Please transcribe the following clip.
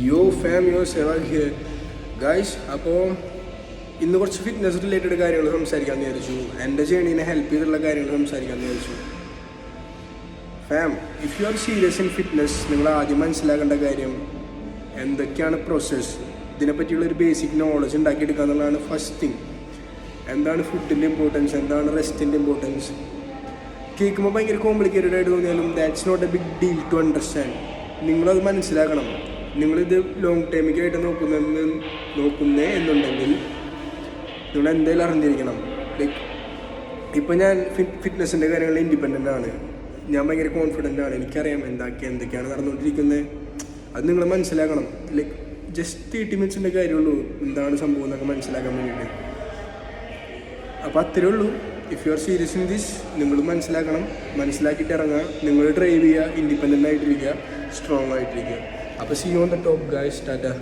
യോ ഫാം യോ Sehwag here guys. അപ്പോൾ ഇന്ന് കുറച്ച് ഫിറ്റ്നസ് റിലേറ്റഡ് കാര്യങ്ങൾ സംസാരിക്കാമെന്ന് വിചാരിച്ചു. എൻ്റെ ജേണീനെ ഹെൽപ്പ് ചെയ്തിട്ടുള്ള കാര്യങ്ങൾ സംസാരിക്കാമെന്ന് വിചാരിച്ചു. Farm, if you are serious in fitness, നിങ്ങൾ ആദ്യം മനസ്സിലാക്കേണ്ട കാര്യം എന്തൊക്കെയാണ് പ്രോസസ്സ്, ഇതിനെപ്പറ്റിയുള്ളൊരു ബേസിക് നോളജ് ഉണ്ടാക്കിയെടുക്കുക എന്നുള്ളതാണ് ഫസ്റ്റ് തിങ്. എന്താണ് ഫുഡിൻ്റെ ഇമ്പോർട്ടൻസ്, എന്താണ് റെസ്റ്റിൻ്റെ ഇമ്പോർട്ടൻസ്. കേൾക്കുമ്പോൾ ഭയങ്കര കോംപ്ലിക്കേറ്റഡ് ആയിട്ട് തോന്നിയാലും that's not a big deal to understand. നിങ്ങളത് മനസ്സിലാക്കണം. നിങ്ങളിത് ലോങ് ടൈമിക്കായിട്ട് നോക്കുന്നേ എന്നുണ്ടെങ്കിൽ നിങ്ങൾ എന്തായാലും അറിഞ്ഞിരിക്കണം. ലൈക്ക് ഇപ്പം ഞാൻ ഫിറ്റ്നസ്സിൻ്റെ കാര്യങ്ങളിൽ ഇൻഡിപെൻഡൻ്റ് ആണ്, ഞാൻ ഭയങ്കര കോൺഫിഡൻ്റ് ആണ്, എനിക്കറിയാം എന്തൊക്കെയാണ് നടന്നുകൊണ്ടിരിക്കുന്നത്. അത് നിങ്ങൾ മനസ്സിലാക്കണം. ലൈക്ക് ജസ്റ്റ് 30 മിനിറ്റ്സിൻ്റെ കാര്യമുള്ളൂ എന്താണ് സംഭവം എന്നൊക്കെ മനസ്സിലാക്കാൻ വേണ്ടിയിട്ട്. അപ്പോൾ അത്രയേ ഉള്ളൂ. If you are serious in this, നിങ്ങൾ മനസ്സിലാക്കണം, മനസ്സിലാക്കിയിട്ട് ഇറങ്ങുക, നിങ്ങൾ ഡ്രൈവ് ചെയ്യുക, ഇൻഡിപെൻഡൻ്റ് ആയിട്ടിരിക്കുക, സ്ട്രോങ് ആയിട്ടിരിക്കുക. അപ്പോൾ see on the top guys. Tata.